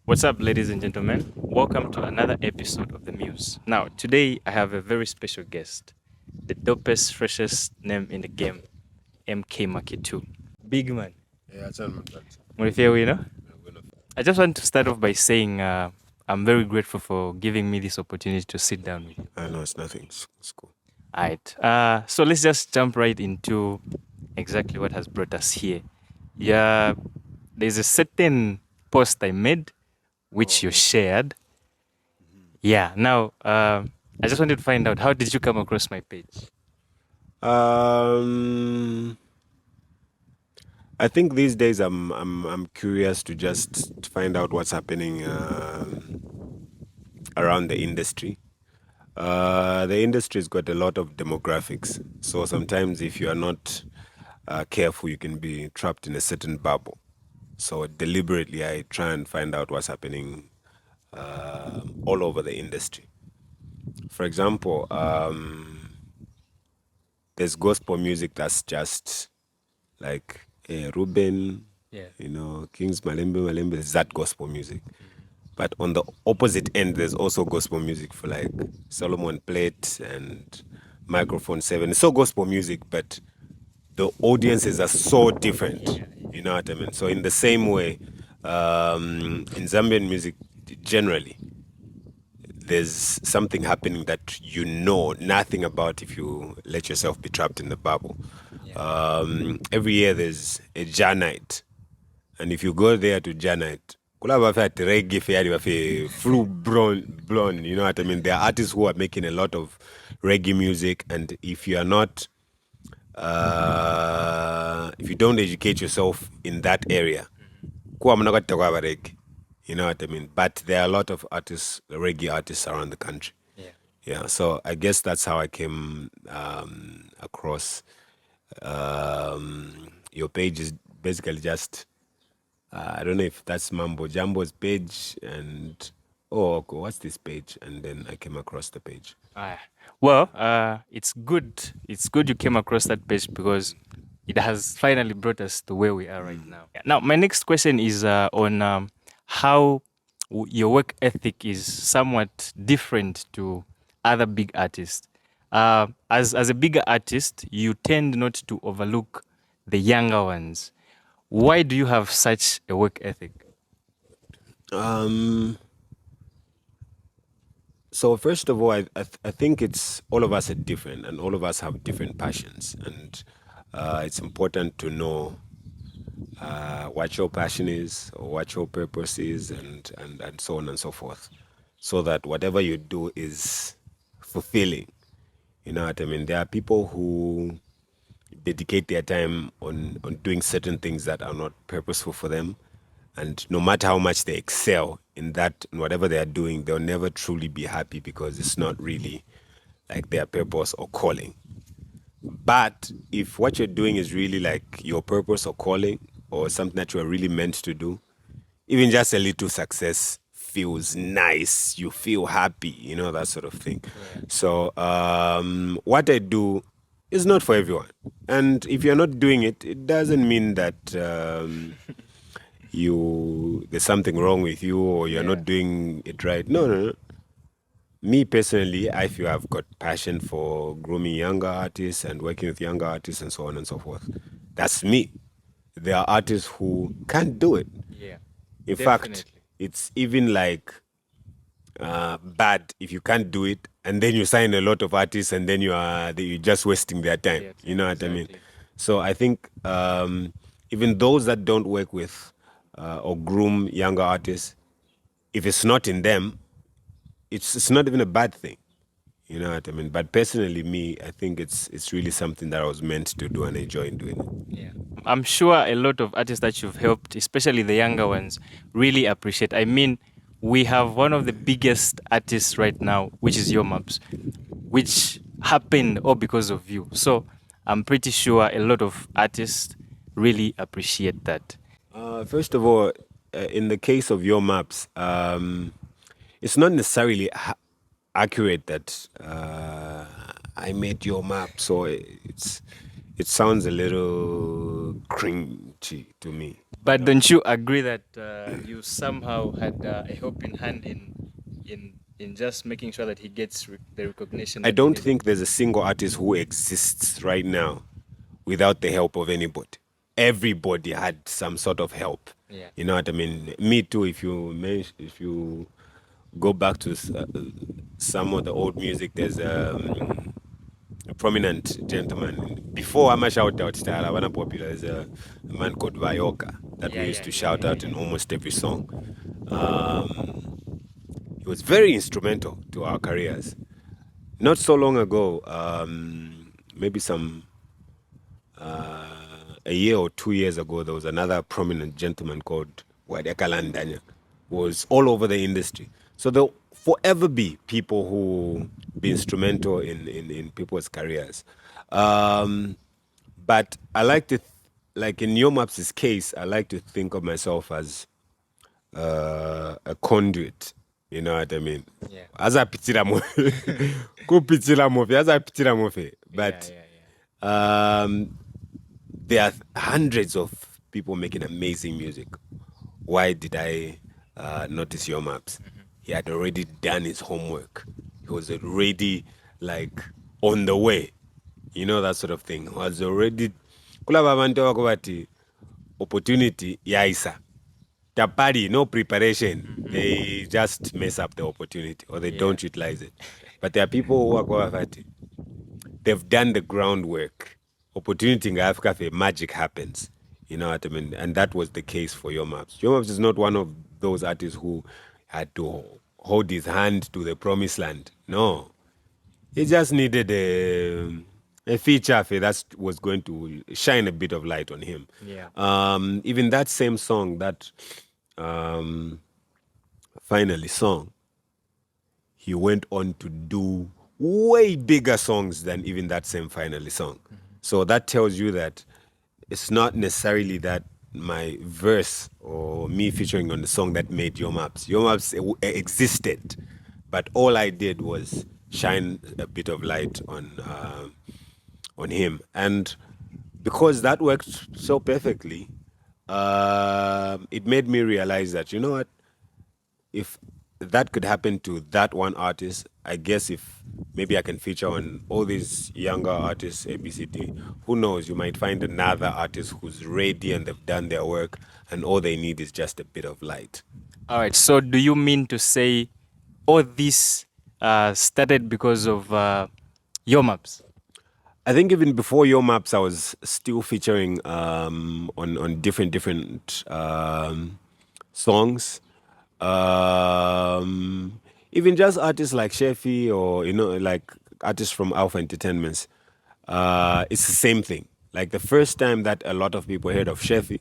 What's up, ladies and gentlemen? Welcome to another episode of The Muse. Now, today I have a very special guest, the dopest, freshest name in the game, MK Macky 2. Big man. Yeah, tell me that. Morifeo, you know? Yeah, we're not- I just want to start off by saying I'm very grateful for giving me this opportunity to sit down with you. I know it's nothing. It's cool. Alright. So let's just jump right into exactly what has brought us here. Yeah, there's a certain post I made which you shared. Yeah. Now, I just wanted to find out, how did you come across my page? Um, I think these days I'm curious to just find out what's happening around the industry. The industry's got a lot of demographics, so sometimes if you are not careful, you can be trapped in a certain bubble. So deliberately, I try and find out what's happening all over the industry. For example, there's gospel music that's just like Ruben, Yeah. Kings Malembe Malembe, is that gospel music. But on the opposite end, there's also gospel music for like Solomon Plate and Microphone 7. It's so gospel music, but the audiences are so different. You know what I mean? So in the same way, in Zambian music generally, there's something happening that you know nothing about if you let yourself be trapped in the bubble. Every year there's a Janite, and if you go there to Janite, kula bafe at reggae fair, bafe full blown, you know what I mean? There are artists who are making a lot of reggae music, and if you are not, if you don't educate yourself in that area, kuwa mnakati takwa reggae, you know what I mean? But there are a lot of artists, reggae artists around the country. Yeah. Yeah, so I guess that's how I came across your page. Is basically just I don't know if that's Mambo Jumbo's page, and oh, okay, what's this page? And then I came across the page. Well, it's good. It's good you came across that page because it has finally brought us to where we are right now. Yeah. Now, my next question is on how your work ethic is somewhat different to other big artists. As a bigger artist, you tend not to overlook the younger ones. Why do you have such a work ethic? So first of all, I think it's all of us are different, and all of us have different passions, and it's important to know what your passion is or what your purpose is, and so on and so forth, so that whatever you do is fulfilling. You know what I mean? There are people who dedicate their time on doing certain things that are not purposeful for them. And no matter how much they excel in that, in whatever they are doing, they'll never truly be happy because it's not really like their purpose or calling. But if what you're doing is really like your purpose or calling or something that you're really meant to do, even just a little success feels nice. You feel happy, that sort of thing. So what I do is not for everyone. And if you're not doing it, it doesn't mean that there's something wrong with you or you're not doing it right. No, no, no. Me personally, I feel I've got passion for grooming younger artists and working with younger artists and so on and so forth. That's me. There are artists who can't do it. Yeah. In fact, it's even like bad if you can't do it and then you sign a lot of artists and then you're just wasting their time. Yeah, You know what I mean? exactly. So I think even those that don't work with or groom younger artists, if it's not in them, it's not even a bad thing. You know what I mean? But personally, me, I think it's really something that I was meant to do and enjoy doing it. Yeah. I'm sure a lot of artists that you've helped, especially the younger ones, really appreciate. I mean, we have one of the biggest artists right now, which is Your Maps, which happened all because of you. So I'm pretty sure a lot of artists really appreciate that. First of all, in the case of your maps, it's not necessarily accurate that I made your map, so it sounds a little cringy to me. But don't you agree that you somehow had a helping hand in just making sure that he gets the recognition? I That he don't needed? think there's a single artist who exists right now without the help of anybody. Everybody had some sort of help. Yeah. You know what I mean? Me too. If you go back to some of the old music, there's a prominent gentleman. Before I'm a shout out style, I wanna popular. There's a man called Vayoka that we used to shout out in almost every song. He was very instrumental to our careers. Not so long ago, maybe a year or 2 years ago, there was another prominent gentleman called Wadeka Landanya, who was all over the industry. So there'll forever be people who be instrumental in people's careers. But I like to, like in Yomaps' case, I like to think of myself as a conduit. You know what I mean? Yeah. As a pitira mofe, ku pitira mofe, as a pitira mofe. But there are hundreds of people making amazing music. Why did I notice your maps? He had already done his homework. He was already like on the way. You know, that sort of thing. He was already kula babantu bakubati opportunity yaisa. Tapari, no preparation. They just mess up the opportunity or they don't utilize it. But there are people who are going they've done the groundwork. Opportunity in Africa, magic happens. You know what I mean? And that was the case for Your Maps. Your Maps is not one of those artists who had to hold his hand to the promised land. No. He just needed a feature that was going to shine a bit of light on him. Yeah. Even that same song, that finally song, he went on to do way bigger songs than even that same finally song. So that tells you that it's not necessarily that my verse or me featuring on the song that made Your Maps. Your Maps existed, but all I did was shine a bit of light on him, and because that worked so perfectly, it made me realize that, you know what, if that could happen to that one artist, I guess if maybe I can feature on all these younger artists, ABCD, who knows, you might find another artist who's ready and they've done their work and all they need is just a bit of light. All right. So, do you mean to say all this started because of your maps? I think even before Your Maps, I was still featuring on different songs. Even just artists like Shefi or, you know, like artists from Alpha Entertainments. It's the same thing. Like the first time that a lot of people heard of Shefi,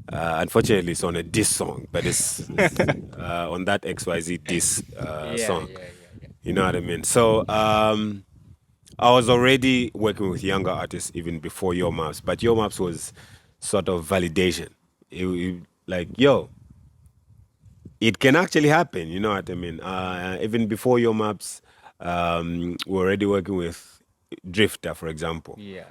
unfortunately, it's on a diss song, but it's on that XYZ diss song. You know what I mean? So I was already working with younger artists even before Your Maps, but Your Maps was sort of validation. Like, yo, it can actually happen. You know what I mean? Even before Your Maps, we're already working with Drifter, for example. Yeah.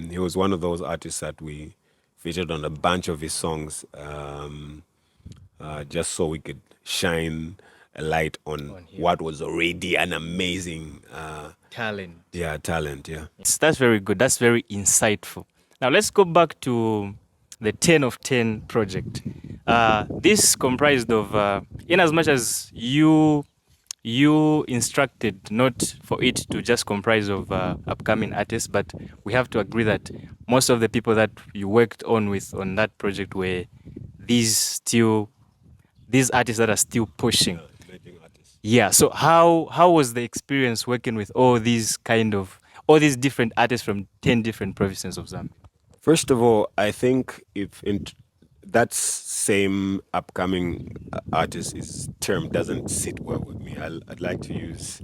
He was one of those artists that we featured on a bunch of his songs, just so we could shine a light on him. what was already an amazing Talent. talent. Yeah. That's very good. That's very insightful. Now let's go back to the 10 of 10 project. This comprised of, in as much as you instructed not for it to just comprise of upcoming artists, but we have to agree that most of the people that you worked on with on that project were these artists that are still pushing. Yeah. So how was the experience working with all these different artists from 10 different provinces of Zambia? First of all, I think if that same upcoming artist term doesn't sit well with me, I'd like to use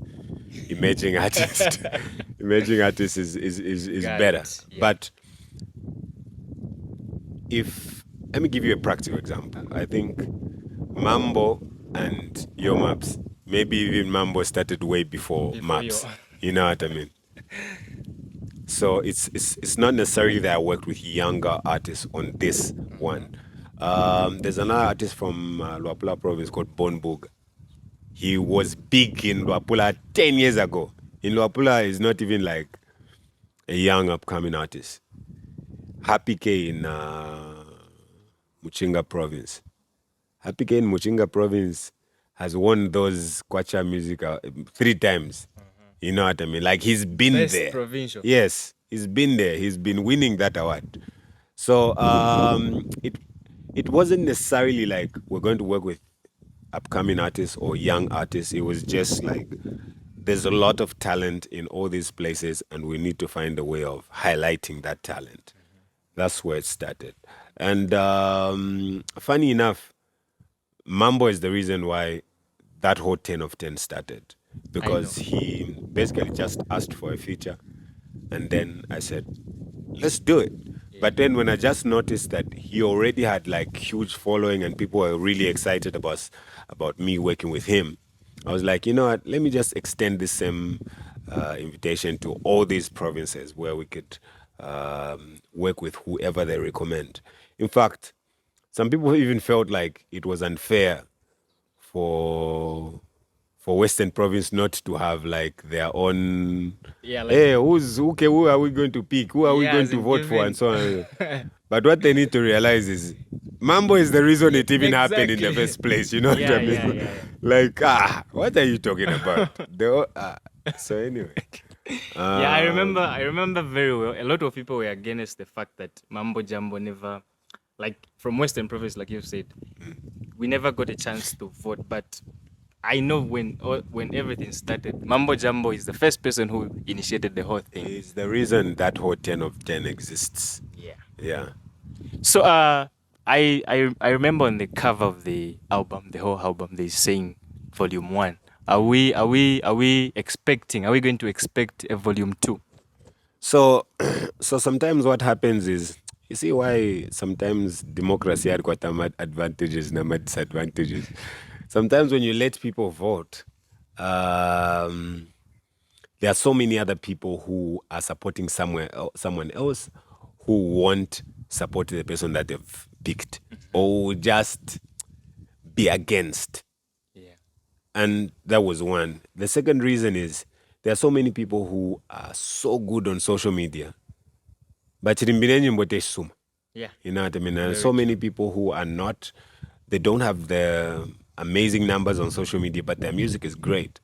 emerging artist. Emerging artist is better. Yeah. But let me give you a practical example. I think Mambo and Your Maps, maybe even Mambo started way before Maps. You know what I mean? So it's not necessarily that I worked with younger artists on this one. There's another artist from Luapula province called Bonbug. He was big in Luapula 10 years ago. In Luapula, he's not even like a young upcoming artist. Happy K in Muchinga province. Happy K in Muchinga province has won those Kwacha music 3 times. You know what I mean? Like he's been Best there. provincial. Yes, he's been there. He's been winning that award. So it wasn't necessarily like we're going to work with upcoming artists or young artists. It was just like there's a lot of talent in all these places, and we need to find a way of highlighting that talent. That's where it started. And funny enough, Mambo is the reason why that whole 10 of 10 started, because he basically just asked for a feature, and then I said, let's do it. But then when I just noticed that he already had like huge following and people were really excited about me working with him, I was like, you know what, let me just extend this same invitation to all these provinces where we could work with whoever they recommend. In fact, some people even felt like it was unfair for Western Province not to have like their own. Yeah, like Hey, who are we going to pick? Who are we yeah, going as to in vote for, and so on. given. But what they need to realize is Mambo is the reason it even happened in the Exactly. first place. You know what Yeah, I mean? yeah, yeah, yeah. Like, what are you talking about? So anyway, Yeah, I remember very well. A lot of people were against the fact that Mambo Jumbo never, like from Western Province, like you said, we never got a chance to vote. But I know when everything started, Mambo Jumbo is the first person who initiated the whole thing. is the reason that whole 10 of 10 exists. Yeah. Yeah. So I remember on the cover of the album, the whole album, they're saying volume 1. Are we expecting? Are we going to expect a volume 2? So, so sometimes what happens is, you see why sometimes democracy had got advantages and disadvantages. Sometimes when you let people vote, there are so many other people who are supporting someone else who won't support the person that they've picked, or just be against. Yeah. And that was one. The second reason is there are so many people who are so good on social media, but Yeah. you know what I mean? And Very so many true. people who are not, they don't have the amazing numbers on social media, but their music is great.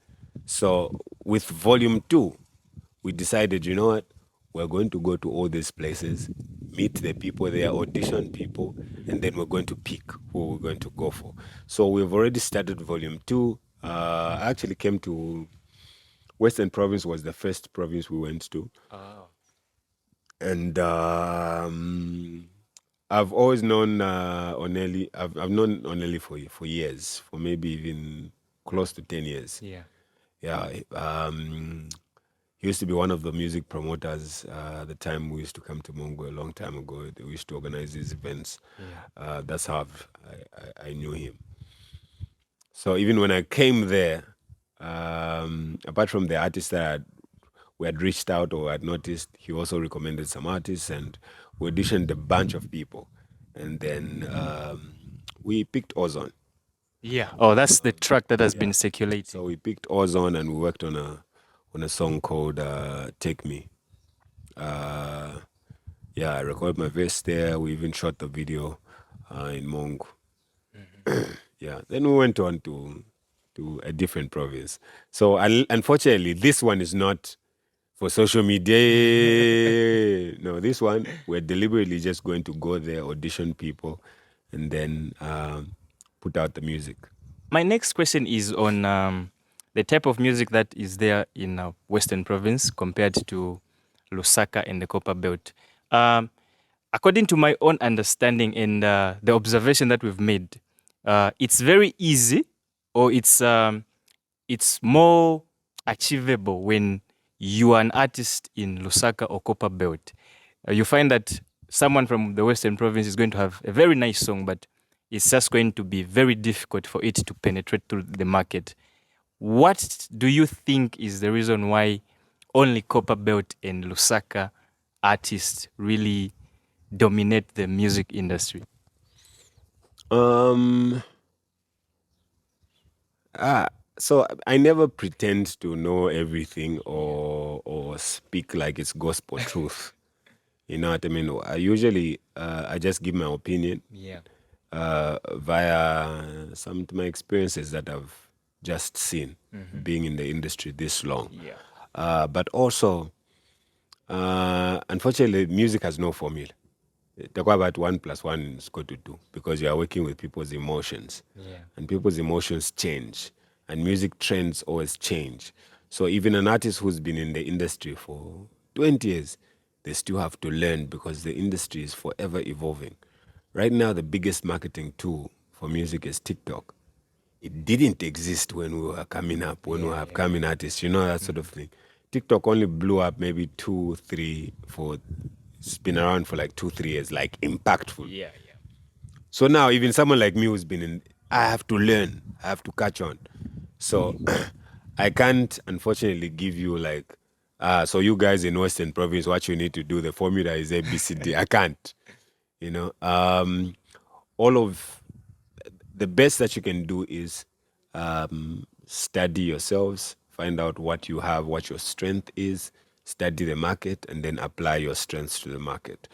So with volume 2, we decided, you know what? We're going to go to all these places, meet the people there, audition people, and then we're going to pick who we're going to go for. So we've already started volume 2. I actually came to Western Province, was the first province we went to. Oh. And I've always known Oneli. I've known Oneli for years, for maybe even close to 10 years. Yeah. Yeah. He used to be one of the music promoters the time we used to come to Mongo a long time ago. They used to organize these events. Yeah. That's how I knew him. So even when I came there, apart from the artists that we had reached out or had noticed, he also recommended some artists, and we auditioned a bunch of people. And then we picked Ozone. Yeah. Oh, that's the track that has been circulating. So we picked Ozone and we worked on a song called Take Me. Yeah, I recorded my verse there. We even shot the video in Mongo. Yeah, then we went on to a different province. So unfortunately, this one is not for social media. No, this one we're deliberately just going to go there, audition people, and then put out the music. My next question is on the type of music that is there in Western Province compared to Lusaka and the Copper Belt. According to my own understanding and the observation that we've made, it's very easy, or it's more achievable when you are an artist in Lusaka or Copper Belt. You find that someone from the Western Province is going to have a very nice song, but it's just going to be very difficult for it to penetrate through the market. What do you think is the reason why, only Copper Belt and Lusaka artists really dominate the music industry? Um, so I never pretend to know everything or speak like it's gospel truth. You know what I mean? I usually I just give my opinion Yeah. via some of my experiences that I've just seen being in the industry this long. Yeah. But also, unfortunately, music has no formula. Talk about 1+1 is equal to 2 because you are working with people's emotions. Yeah. And people's emotions change. And music trends always change. So even an artist who's been in the industry for 20 years, they still have to learn because the industry is forever evolving. Right now, the biggest marketing tool for music is TikTok. It didn't exist when we were coming up, when we were upcoming artists, you know, that sort of thing. TikTok only blew up maybe 2, 3, 4. It's been around for like 2, 3 years, like impactful. Yeah. So now, even someone like me who's been in, I have to learn, I have to catch on. So I can't, unfortunately, give you like, so you guys in Western Province, what you need to do, the formula is A, B, C, D. I can't, you know. All of the best that you can do is study yourselves, find out what you have, what your strength is, study the market, and then apply your strengths to the market.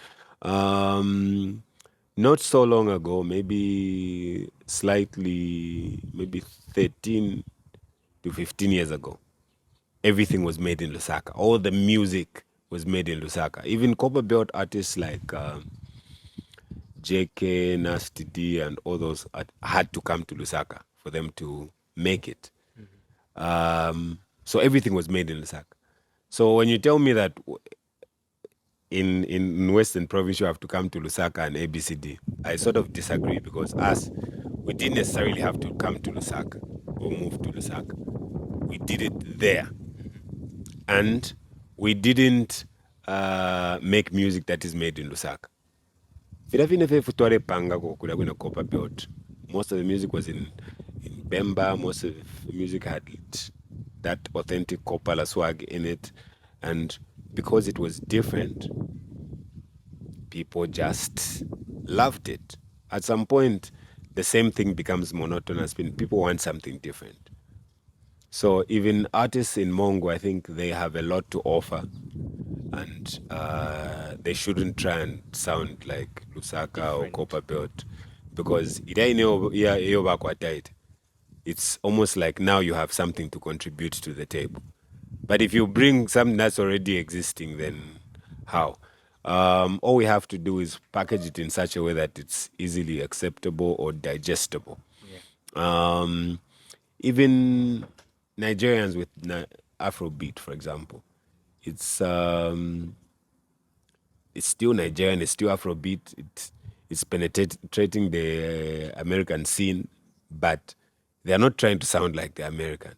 Not so long ago, maybe 13 to 15 years ago, everything was made in Lusaka. All the music was made in Lusaka. Even copper belt artists like JK, Nasty D, and all those had to come to Lusaka for them to make it. So everything was made in Lusaka. So when you tell me that in Western Province you have to come to Lusaka and ABCD, I sort of disagree because we didn't necessarily have to come to Lusaka or move to Lusaka. We did it there. And we didn't make music that is made in Lusaka. Copper belt. Most of the music was in Bemba. Most of the music had that authentic Kopala swag in it. And because it was different, people just loved it. At some point, the same thing becomes monotonous. People want something different. So even artists in Mongo, I think they have a lot to offer, and they shouldn't try and sound like Lusaka or Copper Belt because it's almost like now you have something to contribute to the table. But if you bring something that's already existing, then how? All we have to do is package it in such a way that it's easily acceptable or digestible. Even Nigerians with Afrobeat, for example, it's still Nigerian, it's still Afrobeat, it's penetrating the American scene, but they are not trying to sound like the American.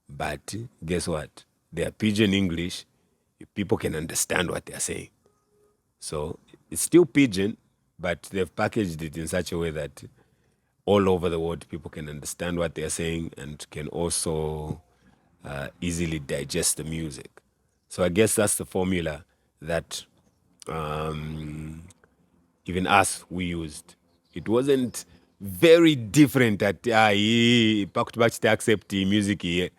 But guess what? They are pidgin English. People can understand what they are saying. So it's still pidgin, but they've packaged it in such a way that all over the world people can understand what they are saying and can also easily digest the music. So I guess that's the formula that even us we used. It wasn't very different at back to accept the music here.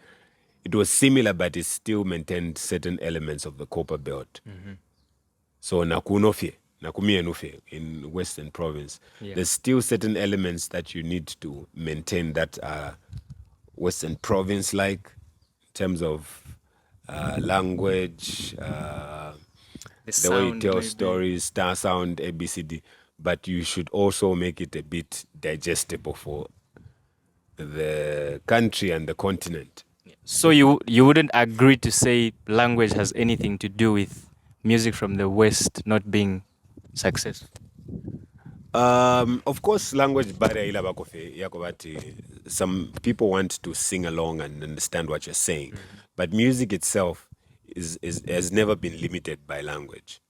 It was similar, but it still maintained certain elements of the copper belt. So nakumie nufe in Western Province, there's still certain elements that you need to maintain that are Western Province like in terms of language, the way you tell stories, star sound, ABCD. But you should also make it a bit digestible for the country and the continent. So you wouldn't agree to say language has anything to do with music from the West not being successful? Of course, language barrier ila bakofe yako bati. Some people want to sing along and understand what you're saying, but music itself has never been limited by language.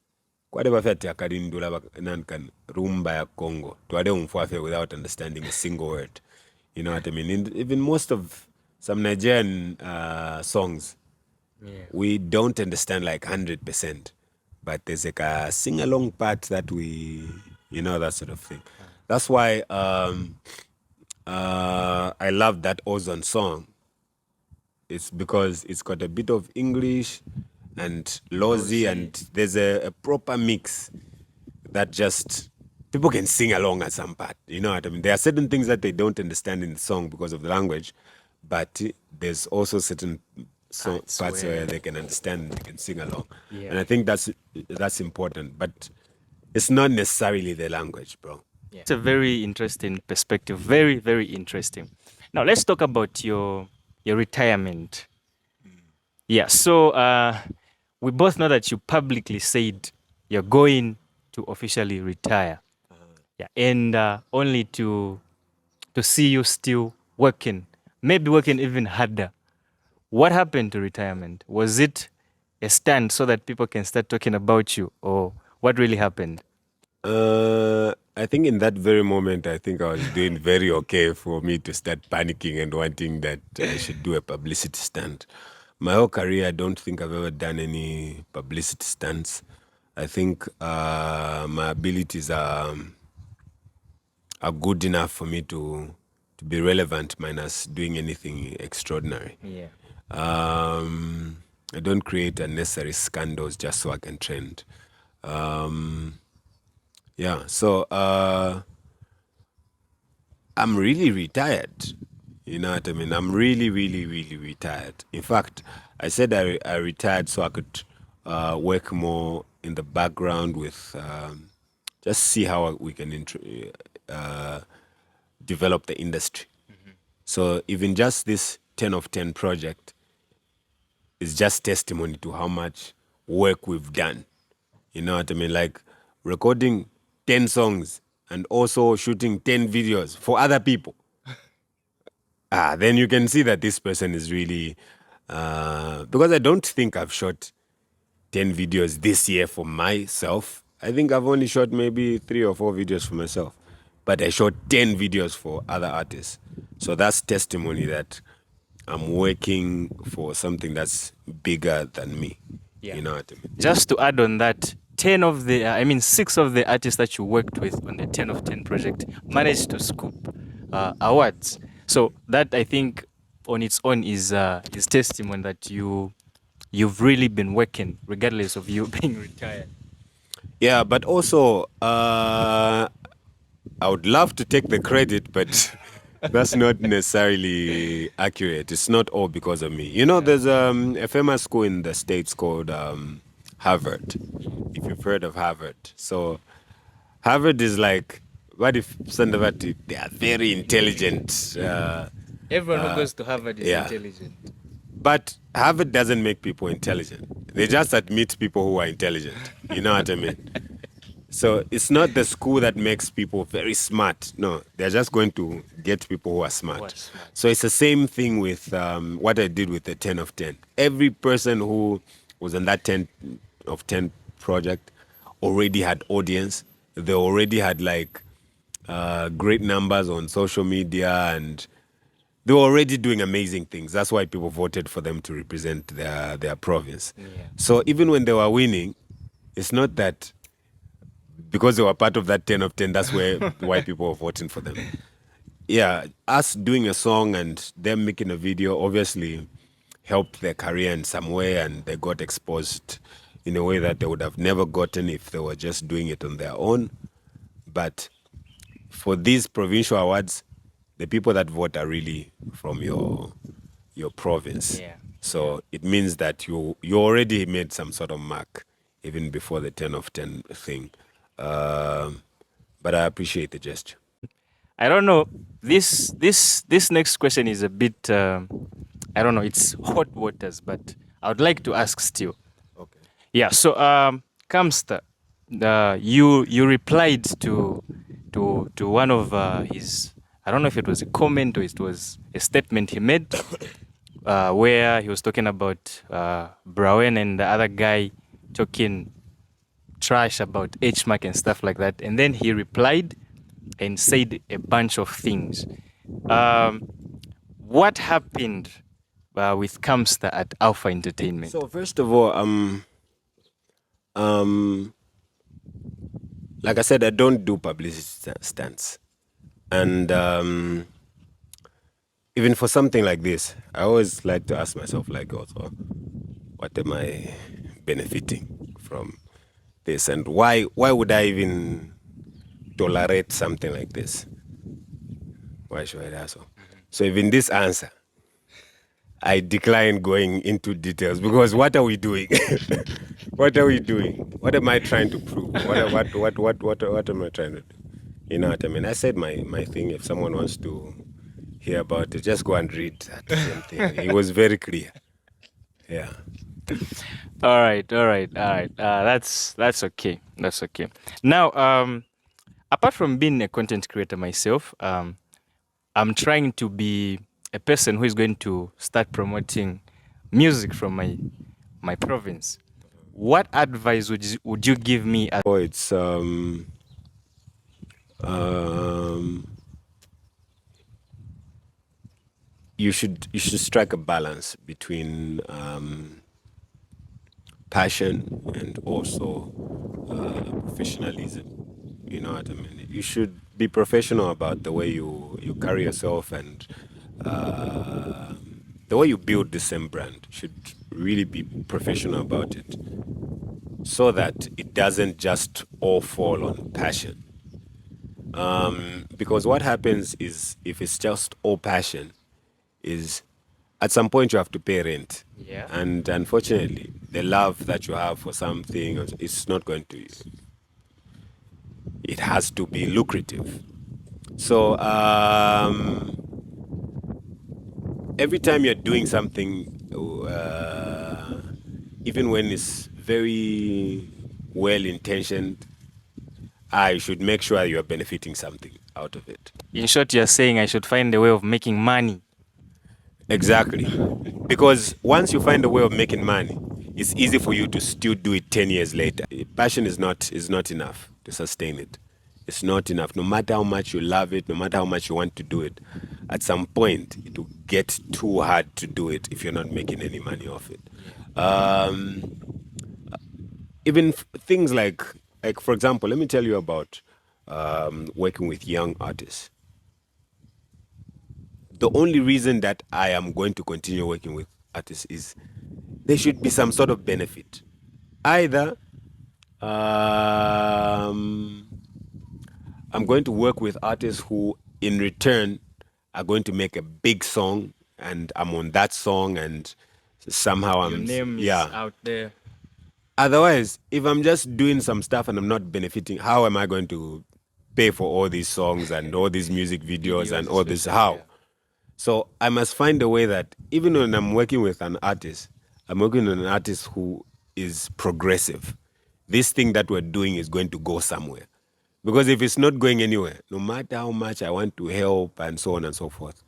Kwade bafati akadindula nankan rumba ya Congo. Tuade umfuafe without understanding a single word. You know what I mean? Even most of some Nigerian songs, we don't understand like 100%, but there's like a sing along part that we, that sort of thing. That's why I love that Ozone song. It's because it's got a bit of English and Lozi, and there's a proper mix that just people can sing along at some part. You know what I mean? There are certain things that they don't understand in the song because of the language, but there's also certain parts where they can understand, they can sing along. And I think that's important, but it's not necessarily the language, bro. It's a very interesting perspective. Very, very interesting. Now let's talk about your retirement. Yeah. So we both know that you publicly said you're going to officially retire. Yeah. And only to see you still working, maybe working even harder. What happened to retirement? Was it a stand so that people can start talking about you, or what really happened? I think in that very moment, I think I was doing very okay for me to start panicking and wanting that I should do a publicity stunt. My whole career, I don't think I've ever done any publicity stunts. I think my abilities are good enough for me to be relevant, minus doing anything extraordinary. Yeah. I don't create unnecessary scandals just so I can trend. Yeah, so I'm really retired. You know what I mean? I'm really, really, really retired. In fact, I said I retired so I could work more in the background with just see how we can develop the industry. So even just this 10 of 10 project is just testimony to how much work we've done. You know what I mean? Like recording 10 songs and also shooting 10 videos for other people. Then you can see that this person is really, because I don't think I've shot 10 videos this year for myself. I think I've only shot maybe 3 or 4 videos for myself, but I shot 10 videos for other artists. So that's testimony that I'm working for something that's bigger than me. Yeah. You know what I mean? Just to add on that, 6 of the artists that you worked with on the 10 of 10 project managed to scoop awards. So that, I think, on its own is testimony that you've really been working regardless of you being retired. Yeah, but also I would love to take the credit, but that's not necessarily accurate. It's not all because of me. You know, there's a famous school in the States called Harvard, if you've heard of Harvard. So Harvard is like, what if Sandavati, they are very intelligent. Everyone who goes to Harvard is yeah. intelligent. But Harvard doesn't make people intelligent. They just admit people who are intelligent. You know what I mean? So it's not the school that makes people very smart. No, they're just going to get people who are smart. So it's the same thing with what I did with the 10 of 10. Every person who was on that 10 of 10 project already had audience. They already had like great numbers on social media, and they were already doing amazing things. That's why people voted for them to represent their province. Yeah. So even when they were winning, it's not that because they were part of that 10 of 10, that's why people were voting for them. Yeah, us doing a song and them making a video obviously helped their career in some way, and they got exposed in a way that they would have never gotten if they were just doing it on their own. But for these provincial awards, the people that vote are really from your province. Yeah. So it means that you already made some sort of mark even before the 10 of 10 thing. But I appreciate the gesture. I don't know. This next question is a bit. I don't know. It's hot waters, but I would like to ask still. Okay. Yeah. So, Camstar, you replied to one of his. I don't know if it was a comment or it was a statement he made, where he was talking about Browen and the other guy talking trash about H-Mark and stuff like that. And then he replied and said a bunch of things. What happened with Camstar at Alpha Entertainment? So first of all, like I said, I don't do publicity stunts, and even for something like this, I always like to ask myself, like, also, what am I benefiting from this, and why would I even tolerate something like this? Why should I do so? So even this answer, I decline going into details because what are we doing? What are we doing? What am I trying to prove? What am I trying to do? You know what I mean? I said my thing. If someone wants to hear about it, just go and read that same thing. It was very clear. Yeah. All right, all right, all right. That's okay. That's okay. Now, apart from being a content creator myself, I'm trying to be a person who is going to start promoting music from my province. What advice would you give me as Oh, it's um, you should strike a balance between passion and also professionalism. You know what I mean? You should be professional about the way you carry yourself, and the way you build the same brand should really be professional about it, so that it doesn't just all fall on passion. Because what happens is, if it's just all passion, is at some point you have to pay rent. Yeah. And unfortunately, the love that you have for something, it's not going to, it has to be lucrative. So every time you're doing something, even when it's very well intentioned, I should make sure you are benefiting something out of it. In short, you're saying I should find a way of making money. Exactly. Because once you find a way of making money, it's easy for you to still do it 10 years later. Passion is not enough to sustain it. It's not enough. No matter how much you love it, no matter how much you want to do it, at some point it will get too hard to do it if you're not making any money off it. Even things like for example, let me tell you about working with young artists. The only reason that I am going to continue working with artists is there should be some sort of benefit. Either I'm going to work with artists who, in return, are going to make a big song, and I'm on that song, and somehow Your I'm name is out there. Otherwise, if I'm just doing some stuff and I'm not benefiting, how am I going to pay for all these songs and all these music videos and all this? especially, How? yeah. So I must find a way that even when I'm working with an artist, I'm working with an artist who is progressive. This thing that we're doing is going to go somewhere. Because if it's not going anywhere, no matter how much I want to help and so on and so forth,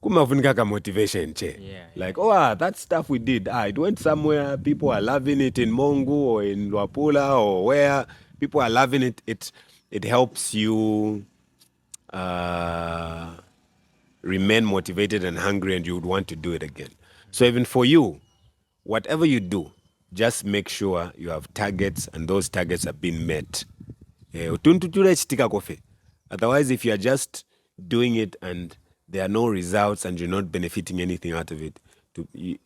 kumafunika ka motivation che. Yeah, Like, oh, that stuff we did, it went somewhere, people are loving it in Mongu or in Luapula or where, people are loving it. It helps you remain motivated and hungry, and you would want to do it again. So even for you, whatever you do, just make sure you have targets and those targets are being met. Otherwise, if you are just doing it and there are no results and you're not benefiting anything out of it, to be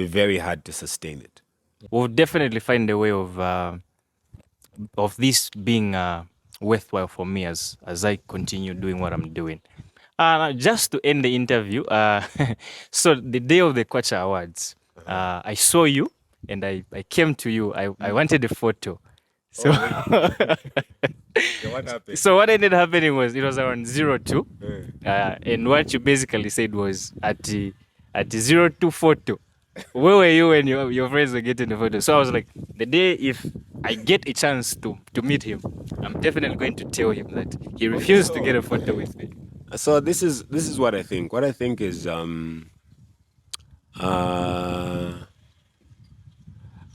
very hard to sustain it. We'll definitely find a way of this being worthwhile for me as I continue doing what I'm doing. Just to end the interview, so the day of the Kwacha Awards, I saw you and I came to you. I wanted a photo. So, What happened? so what ended happening was it was around 02. And what you basically said was at the 02 photo. Where were you when your friends were getting the photo? So I was like, the day if I get a chance to meet him, I'm definitely going to tell him that he refused to get a photo with me. So this is what I think. What I think is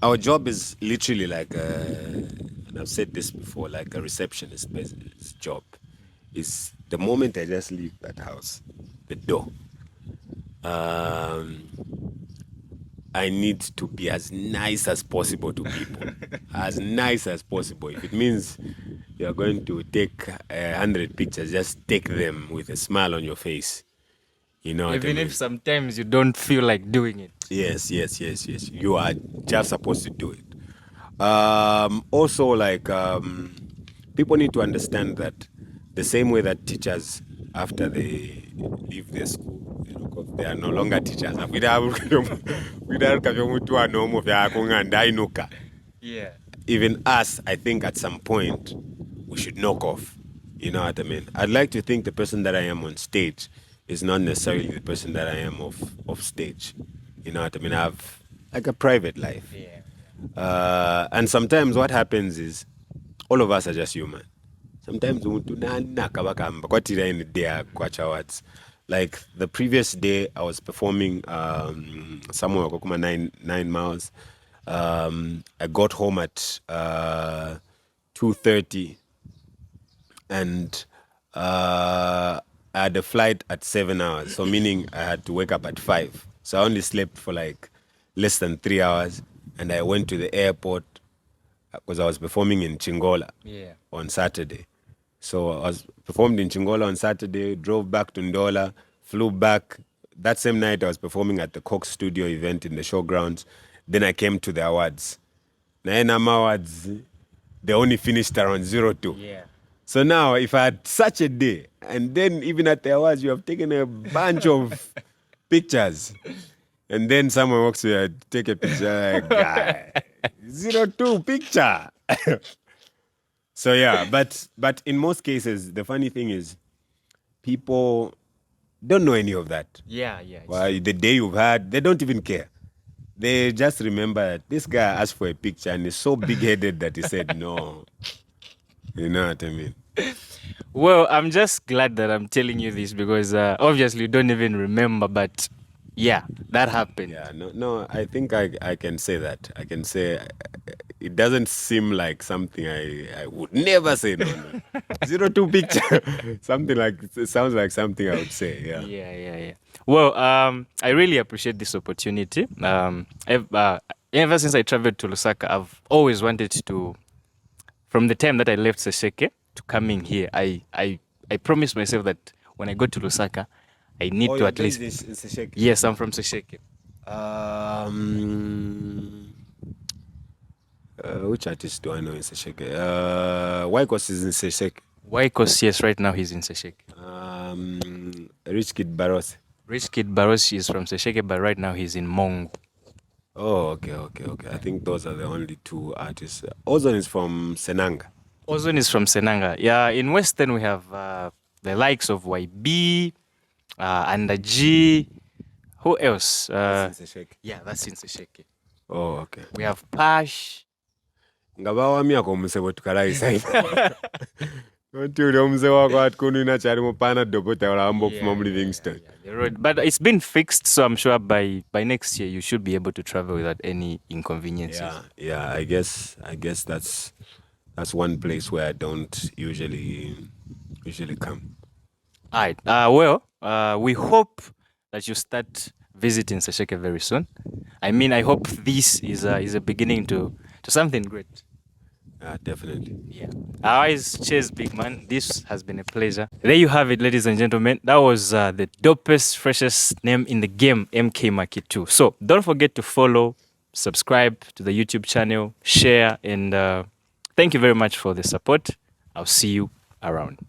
our job is literally like and I've said this before, like a receptionist job. Is the moment I just leave that house, the door, um, I need to be as nice as possible to people. As nice as possible. If it means you're going to take 100 pictures, just take them with a smile on your face. You know what I Even mean? if sometimes you don't feel like doing it. Yes. You are just supposed to do it. Also, like, people need to understand that the same way that teachers, after they leave their school, you know, 'cause they are no longer teachers. Yeah. Even us, I think at some point we should knock off. You know what I mean? I'd like to think the person that I am on stage is not necessarily the person that I am off stage. You know what I mean? I have like a private life. Yeah. And sometimes what happens is all of us are just human. Sometimes umuntu nakabakamba kwatira in the day kwacha words. Like the previous day, I was performing somewhere kokuma 9 miles. I got home at 2:30, and I had a flight at 7 hours. So meaning I had to wake up at 5. So I only slept for like less than 3 hours, and I went to the airport because I was performing in Chingola on Saturday. So I was performed in Chingola on Saturday, drove back to Ndola, flew back. That same night I was performing at the Cox Studio event in the showgrounds. Then I came to the awards. Naenam Awards, they only finished around 02. Yeah. So now if I had such a day, and then even at the awards you have taken a bunch of pictures, and then someone walks here, take a picture, like, guy, 02 picture. So yeah, but in most cases, the funny thing is, people don't know any of that. Yeah. Well, the day you've had, they don't even care. They just remember that this guy asked for a picture and is so big-headed that he said no. You know what I mean? Well, I'm just glad that I'm telling you this because obviously you don't even remember, but yeah, that happened. Yeah, no. I think I can say that. I can say it doesn't seem like something I would never say. No. 02 picture. Something like it sounds like something I would say. Yeah. Yeah. Well, I really appreciate this opportunity. Ever since I traveled to Lusaka, I've always wanted to, from the time that I left Sesheke to coming here, I promised myself that when I go to Lusaka, I need to at least. Yes, I'm from Sesheke. Which artist do I know in Sesheke? Wycos is in Sesheke. Wycos, yes, right now he's in Sesheke. Rich Kid Barros. Rich Kid Barros is from Sesheke, but right now he's in Mongo. Oh, okay. I think those are the only two artists. Ozone is from Senanga. Ozone is from Senanga. Yeah, in Western we have the likes of YB, Under G. Who else? That's in Sesheke. Yeah, that's in Sesheke. Oh, okay. We have Pash. Ngabawamya ko musebo tukalayisa oti uli omuze wako ati kunina kyali mupana dokota olamba okufuma mu Livingston. But it's been fixed, so I'm sure by next year you should be able to travel without any inconveniences. Yeah. I guess that's one place where I don't usually come. All right. Well, we hope that you start visiting Sesheke very soon. I mean, I hope this is a beginning to something great. Definitely. Yeah. Otherwise, cheers, big man. This has been a pleasure. There you have it, ladies and gentlemen. That was the dopest, freshest name in the game, MK Macky 2. So don't forget to follow, subscribe to the YouTube channel, share, and thank you very much for the support. I'll see you around.